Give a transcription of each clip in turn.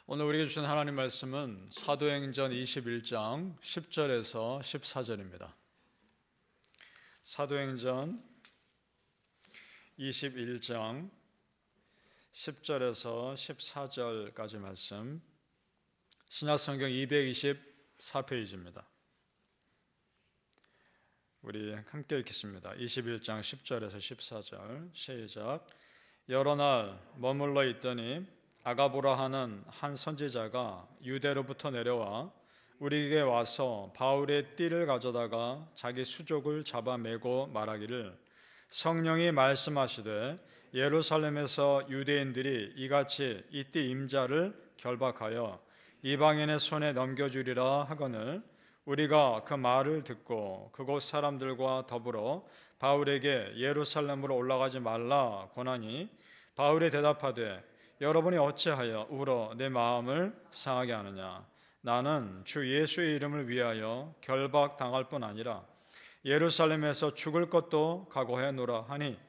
오늘 우리에게 주신 하나님 말씀은 사도행전 21장 10절에서 14절입니다. 사도행전 21장 10절에서 14절까지 말씀, 신약성경 224페이지입니다. 우리 함께 읽겠습니다. 21장 10절에서 14절 시작. 여러 날 머물러 있더니 아가보라 하는 한 선지자가 유대로부터 내려와 우리에게 와서 바울의 띠를 가져다가 자기 수족을 잡아매고 말하기를, 성령이 말씀하시되 예루살렘에서 유대인들이 이같이 이 띠 임자를 결박하여 이방인의 손에 넘겨주리라 하거늘, 우리가 그 말을 듣고 그곳 사람들과 더불어 바울에게 예루살렘으로 올라가지 말라 권하니, 바울이 대답하되 여러분이 어찌하여 울어 내 마음을 상하게 하느냐. 나는 주 예수의 이름을 위하여 결박당할 뿐 아니라 예루살렘에서 죽을 것도 각오해노라 하니,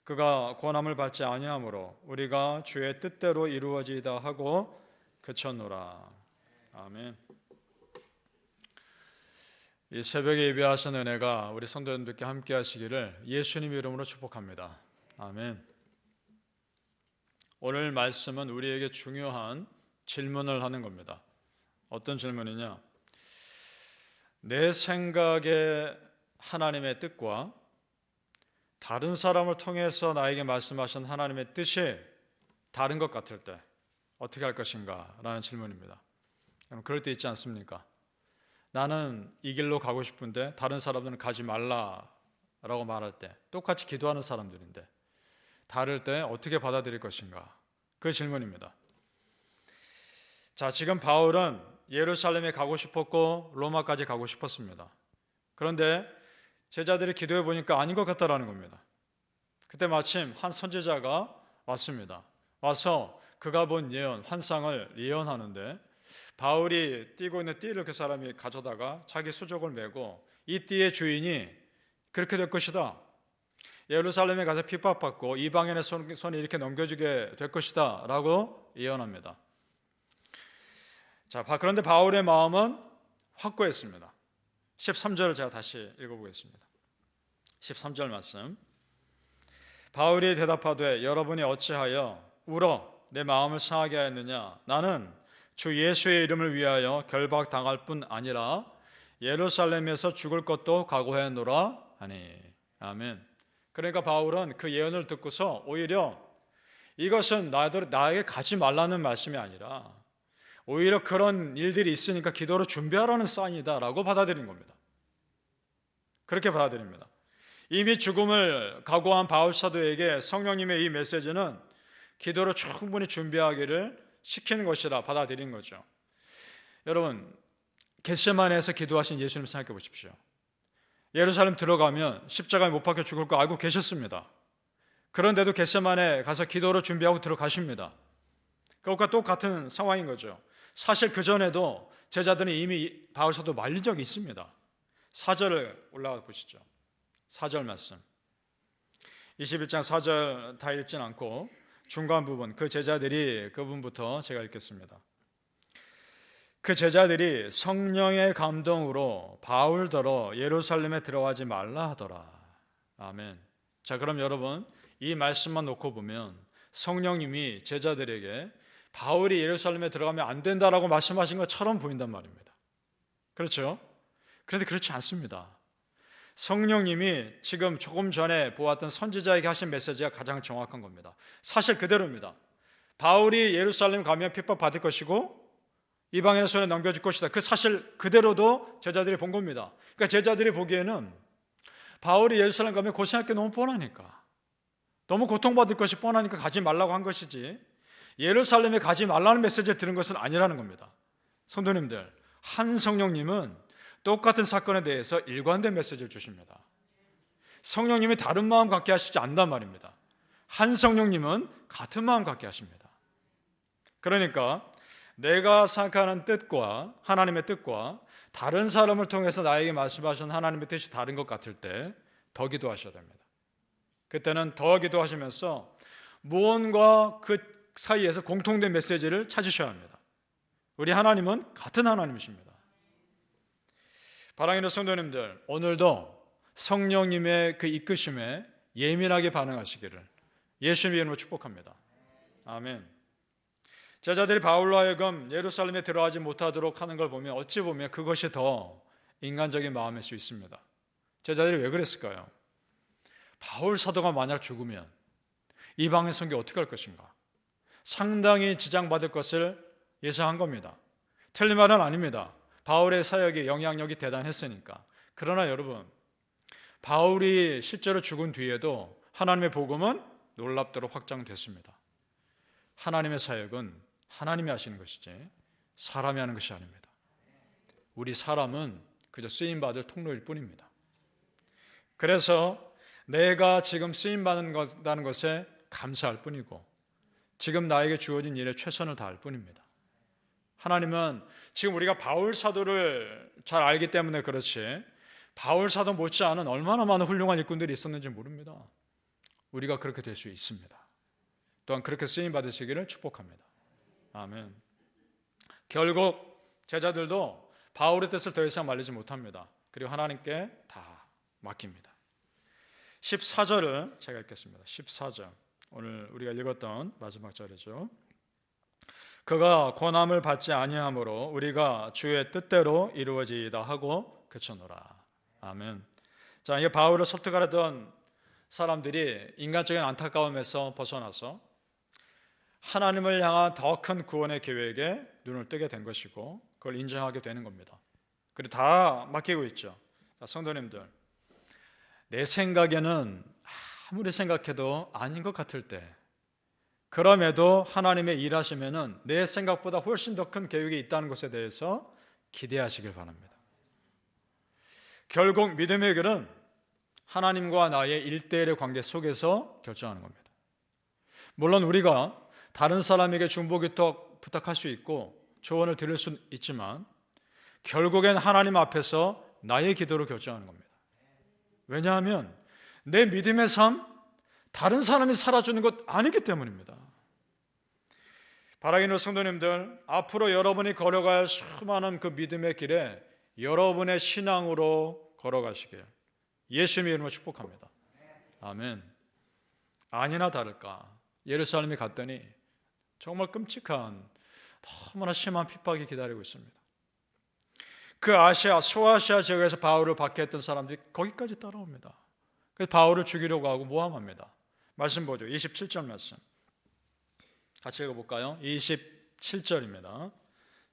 그가 권함을 받지 아니하므로 우리가 주의 뜻대로 이루어지이다 하고 그쳤노라. 아멘. 이 새벽에 예배하신 은혜가 우리 성도님들께 함께 하시기를 예수님 이름으로 축복합니다. 아멘. 오늘 말씀은 우리에게 중요한 질문을 하는 겁니다. 어떤 질문이냐? 내 생각에 하나님의 뜻과 다른 사람을 통해서 나에게 말씀하신 하나님의 뜻이 다른 것 같을 때 어떻게 할 것인가? 라는 질문입니다. 그럴 때 있지 않습니까? 나는 이 길로 가고 싶은데 다른 사람들은 가지 말라라고 말할 때, 똑같이 기도하는 사람들인데 다를 때 어떻게 받아들일 것인가? 그 질문입니다. 자, 지금 바울은 예루살렘에 가고 싶었고 로마까지 가고 싶었습니다. 그런데 제자들이 기도해 보니까 아닌 것 같다라는 겁니다. 그때 마침 한 선지자가 왔습니다. 와서 그가 본 예언, 환상을 예언하는데, 바울이 띠고 있는 띠를 그 사람이 가져다가 자기 수족을 메고 이 띠의 주인이 그렇게 될 것이다, 예루살렘에 가서 핍박받고 이방인의 손에 이렇게 넘겨주게 될 것이다 라고 예언합니다. 자, 그런데 바울의 마음은 확고했습니다. 13절을 제가 다시 읽어보겠습니다. 13절 말씀. 바울이 대답하되 여러분이 어찌하여 울어 내 마음을 상하게 하였느냐. 나는 주 예수의 이름을 위하여 결박당할 뿐 아니라 예루살렘에서 죽을 것도 각오해노라 하니. 아멘. 그러니까 바울은 그 예언을 듣고서 오히려 이것은 나에게 가지 말라는 말씀이 아니라 오히려 그런 일들이 있으니까 기도로 준비하라는 사인이다 라고 받아들인 겁니다. 그렇게 받아들입니다. 이미 죽음을 각오한 바울 사도에게 성령님의 이 메시지는 기도로 충분히 준비하기를 시키는 것이라 받아들인 거죠. 여러분, 겟세마네에서 기도하신 예수님 생각해 보십시오. 예루살렘 들어가면 십자가에 못 박혀 죽을 거 알고 계셨습니다. 그런데도 겟세마네 가서 기도로 준비하고 들어가십니다. 그것과 똑같은 상황인 거죠. 사실 그전에도 제자들은 이미 바울 사도 말린 적이 있습니다. 4절을 올라가 보시죠. 4절 말씀. 21장 4절 다 읽진 않고 중간 부분, 그 제자들이, 그 부분부터 제가 읽겠습니다. 그 제자들이 성령의 감동으로 바울더러 예루살렘에 들어가지 말라 하더라. 아멘. 자, 그럼 여러분, 이 말씀만 놓고 보면 성령님이 제자들에게 바울이 예루살렘에 들어가면 안 된다라고 말씀하신 것처럼 보인단 말입니다. 그렇죠? 그런데 그렇지 않습니다. 성령님이 지금 조금 전에 보았던 선지자에게 하신 메시지가 가장 정확한 겁니다. 사실 그대로입니다. 바울이 예루살렘 가면 핍박받을 것이고 이방인의 손에 넘겨줄 것이다. 그 사실 그대로도 제자들이 본 겁니다. 그러니까 제자들이 보기에는 바울이 예루살렘 가면 고생할 게 너무 뻔하니까, 너무 고통받을 것이 뻔하니까 가지 말라고 한 것이지, 예루살렘에 가지 말라는 메시지를 들은 것은 아니라는 겁니다. 성도님들, 한 성령님은 똑같은 사건에 대해서 일관된 메시지를 주십니다. 성령님이 다른 마음 갖게 하시지 않단 말입니다. 한 성령님은 같은 마음 갖게 하십니다. 그러니까 내가 생각하는 뜻과 하나님의 뜻과 다른 사람을 통해서 나에게 말씀하신 하나님의 뜻이 다른 것 같을 때 더 기도하셔야 됩니다. 그때는 더 기도하시면서 무언가 그 사이에서 공통된 메시지를 찾으셔야 합니다. 우리 하나님은 같은 하나님이십니다. 사랑하는 성도님들, 오늘도 성령님의 그 이끄심에 예민하게 반응하시기를 예수님의 이름으로 축복합니다. 아멘. 제자들이 바울로 하여금 예루살렘에 들어가지 못하도록 하는 걸 보면 어찌 보면 그것이 더 인간적인 마음일 수 있습니다. 제자들이 왜 그랬을까요? 바울 사도가 만약 죽으면 이방인 선교 어떻게 할 것인가? 상당히 지장받을 것을 예상한 겁니다. 틀린 말은 아닙니다. 바울의 사역이 영향력이 대단했으니까. 그러나 여러분, 바울이 실제로 죽은 뒤에도 하나님의 복음은 놀랍도록 확장됐습니다. 하나님의 사역은 하나님이 하시는 것이지 사람이 하는 것이 아닙니다. 우리 사람은 그저 쓰임받을 통로일 뿐입니다. 그래서 내가 지금 쓰임받는다는 것에 감사할 뿐이고 지금 나에게 주어진 일에 최선을 다할 뿐입니다. 하나님은 지금 우리가 바울 사도를 잘 알기 때문에 그렇지 바울 사도 못지않은 얼마나 많은 훌륭한 일꾼들이 있었는지 모릅니다. 우리가 그렇게 될 수 있습니다. 또한 그렇게 쓰임 받으시기를 축복합니다. 아멘. 결국 제자들도 바울의 뜻을 더 이상 말리지 못합니다. 그리고 하나님께 다 맡깁니다. 14절을 제가 읽겠습니다. 14절, 오늘 우리가 읽었던 마지막 절이죠. 그가 권함을 받지 아니하므로 우리가 주의 뜻대로 이루어지이다 하고 그쳐노라. 아멘. 자, 이게 바울을 설득하려던 사람들이 인간적인 안타까움에서 벗어나서 하나님을 향한 더 큰 구원의 계획에 눈을 뜨게 된 것이고 그걸 인정하게 되는 겁니다. 그리고 다 맡기고 있죠. 자, 성도님들, 내 생각에는 아무리 생각해도 아닌 것 같을 때 그럼에도 하나님의 일하시면은 내 생각보다 훨씬 더 큰 계획이 있다는 것에 대해서 기대하시길 바랍니다. 결국 믿음의 길은 하나님과 나의 1대1의 관계 속에서 결정하는 겁니다. 물론 우리가 다른 사람에게 중보기도 부탁할 수 있고 조언을 들을 수 있지만 결국엔 하나님 앞에서 나의 기도로 결정하는 겁니다. 왜냐하면 내 믿음의 삶, 다른 사람이 살아주는 것 아니기 때문입니다. 바라기는 성도님들, 앞으로 여러분이 걸어갈 수많은 그 믿음의 길에 여러분의 신앙으로 걸어가시길 예수님의 이름으로 축복합니다. 아멘. 아니나 다를까 예루살렘에 갔더니 정말 끔찍한 너무나 심한 핍박이 기다리고 있습니다. 그 아시아, 소아시아 지역에서 바울을 박해했던 사람들이 거기까지 따라옵니다. 그래서 바울을 죽이려고 하고 모함합니다. 말씀 보죠. 27절 말씀 같이 읽어볼까요? 27절입니다.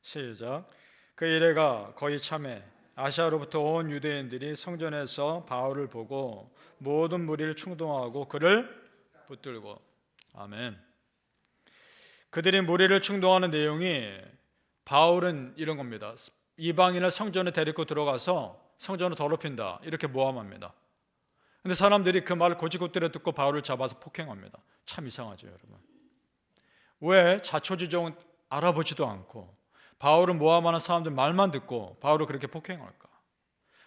시작. 그 이래가 거의 참에 아시아로부터 온 유대인들이 성전에서 바울을 보고 모든 무리를 충동하고 그를 붙들고. 아멘. 그들이 무리를 충동하는 내용이 바울은 이런 겁니다. 이방인을 성전에 데리고 들어가서 성전을 더럽힌다 이렇게 모함합니다. 근데 사람들이 그 말을 곧이곧대로 듣고 바울을 잡아서 폭행합니다. 참 이상하죠, 여러분. 왜 자초지종은 알아보지도 않고 바울을 모함하는 사람들 말만 듣고 바울을 그렇게 폭행할까?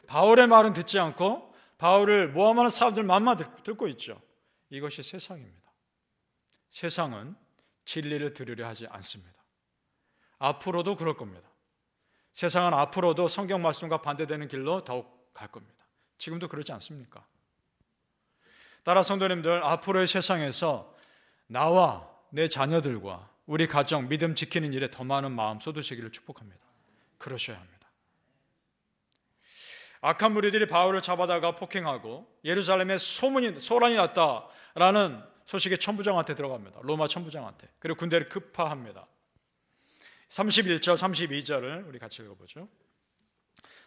바울의 말은 듣지 않고 바울을 모함하는 사람들 말만 듣고 있죠. 이것이 세상입니다. 세상은 진리를 들으려 하지 않습니다. 앞으로도 그럴 겁니다. 세상은 앞으로도 성경 말씀과 반대되는 길로 더욱 갈 겁니다. 지금도 그러지 않습니까? 따라 성도님들, 앞으로의 세상에서 나와 내 자녀들과 우리 가정 믿음 지키는 일에 더 많은 마음 쏟으시기를 축복합니다. 그러셔야 합니다. 악한 무리들이 바울을 잡아다가 폭행하고 예루살렘에 소란이 났다라는 소식이 천부장한테 들어갑니다. 로마 천부장한테. 그리고 군대를 급파합니다. 31절, 32절을 우리 같이 읽어보죠.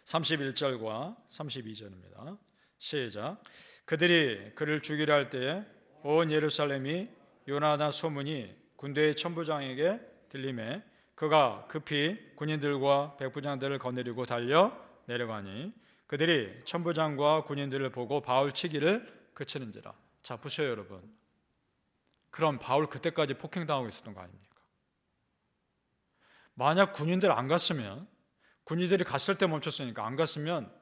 31절과 32절입니다. 시작. 그들이 그를 죽이려 할 때에 온 예루살렘이 요나단 소문이 군대의 천부장에게 들림에 그가 급히 군인들과 백부장들을 거느리고 달려 내려가니 그들이 천부장과 군인들을 보고 바울 치기를 그치는지라. 자, 보세요 여러분. 그럼 바울 그때까지 폭행당하고 있었던 거 아닙니까? 만약 군인들 안 갔으면, 군인들이 갔을 때 멈췄으니까 안 갔으면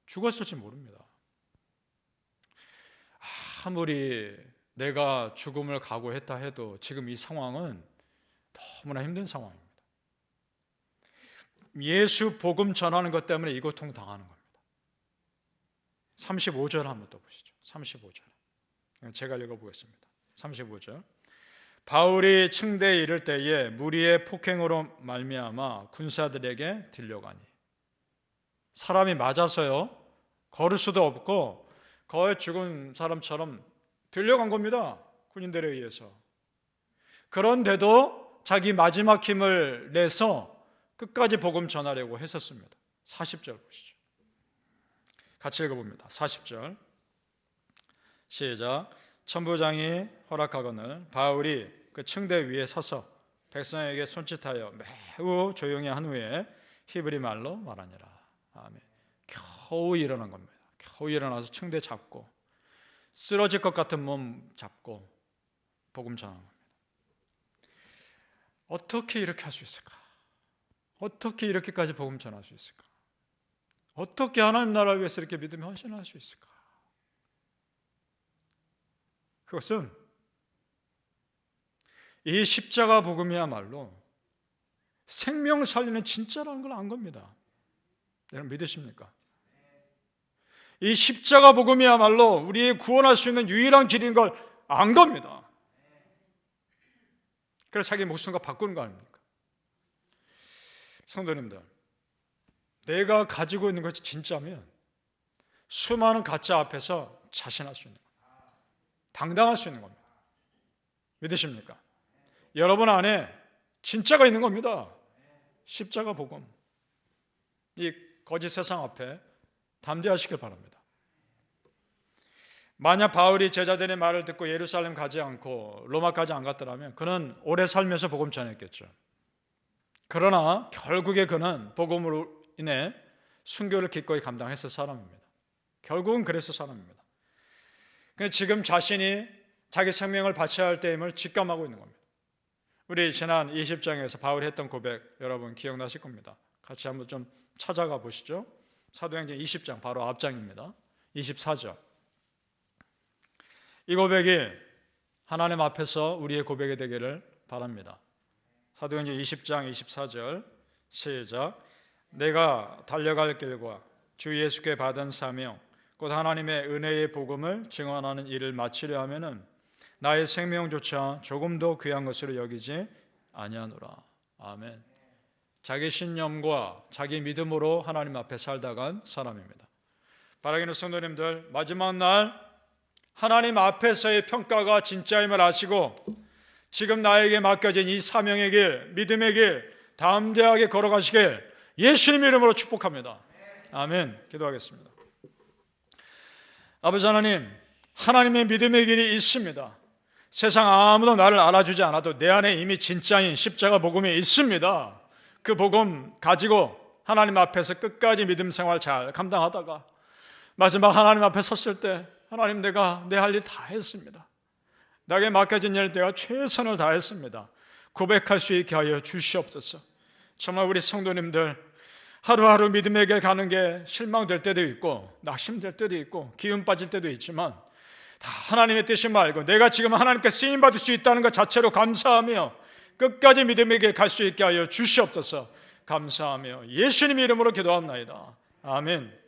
죽었을지 모릅니다. 아무리 내가 죽음을 각오했다 해도 지금 이 상황은 너무나 힘든 상황입니다. 예수 복음 전하는 것 때문에 이 고통 당하는 겁니다. 35절 한번 또 보시죠. 35절. 제가 읽어보겠습니다. 35절. 바울이 층대에 이를 때에 무리의 폭행으로 말미암아 군사들에게 들려가니. 사람이 맞아서요, 걸을 수도 없고 거의 죽은 사람처럼 들려간 겁니다. 군인들에 의해서. 그런데도 자기 마지막 힘을 내서 끝까지 복음 전하려고 했었습니다. 40절 보시죠. 같이 읽어봅니다. 40절 시작. 천부장이 허락하거늘 바울이 그 층대 위에 서서 백성에게 손짓하여 매우 조용히 한 후에 히브리 말로 말하니라. 아멘. 겨우 일어난 겁니다. 겨우 일어나서 층대 잡고 쓰러질 것 같은 몸 잡고 복음 전하는 겁니다. 어떻게 이렇게 할 수 있을까? 어떻게 이렇게까지 복음 전할 수 있을까? 어떻게 하나님 나라를 위해서 이렇게 믿음에 헌신할 수 있을까? 그것은 이 십자가 복음이야말로 생명을 살리는 진짜라는 걸 안 겁니다. 여러분 믿으십니까? 이 십자가 복음이야말로 우리의 구원할 수 있는 유일한 길인 걸 안 겁니다. 그래서 자기 목숨과 바꾸는 거 아닙니까? 성도님들, 내가 가지고 있는 것이 진짜면 수많은 가짜 앞에서 자신할 수 있는 겁니다. 당당할 수 있는 겁니다. 믿으십니까? 여러분 안에 진짜가 있는 겁니다. 십자가 복음. 이 거짓 세상 앞에 담대하시길 바랍니다. 만약 바울이 제자들의 말을 듣고 예루살렘 가지 않고 로마까지 안 갔더라면 그는 오래 살면서 복음 전했겠죠. 그러나 결국에 그는 복음으로 인해 순교를 기꺼이 감당했을 사람입니다. 결국은 그랬을 사람입니다. 근데 지금 자신이 자기 생명을 바쳐야 할 때임을 직감하고 있는 겁니다. 우리 지난 20장에서 바울이 했던 고백 여러분 기억나실 겁니다. 같이 한번 좀 찾아가 보시죠. 사도행전 20장 바로 앞장입니다. 24절. 이 고백이 하나님 앞에서 우리의 고백이 되기를 바랍니다. 사도행전 20장 24절 시작. 내가 달려갈 길과 주 예수께 받은 사명 곧 하나님의 은혜의 복음을 증언하는 일을 마치려 하면은 나의 생명조차 조금도 귀한 것으로 여기지 아니하노라. 아멘. 자기 신념과 자기 믿음으로 하나님 앞에 살다간 사람입니다. 바라기는 성도님들, 마지막 날 하나님 앞에서의 평가가 진짜임을 아시고 지금 나에게 맡겨진 이 사명의 길, 믿음의 길 담대하게 걸어가시길 예수님 이름으로 축복합니다. 아멘. 기도하겠습니다. 아버지 하나님, 하나님의 믿음의 길이 있습니다. 세상 아무도 나를 알아주지 않아도 내 안에 이미 진짜인 십자가 복음이 있습니다. 그 복음 가지고 하나님 앞에서 끝까지 믿음 생활 잘 감당하다가 마지막 하나님 앞에 섰을 때 하나님, 내가 내 할 일 다 했습니다. 나에게 맡겨진 일 내가 최선을 다했습니다. 고백할 수 있게 하여 주시옵소서. 정말 우리 성도님들 하루하루 믿음의 길 가는 게 실망될 때도 있고 낙심될 때도 있고 기운 빠질 때도 있지만 다 하나님의 뜻인 말고 내가 지금 하나님께 쓰임받을 수 있다는 것 자체로 감사하며 끝까지 믿음의 길 갈 수 있게 하여 주시옵소서. 감사하며 예수님 이름으로 기도합나이다. 아멘.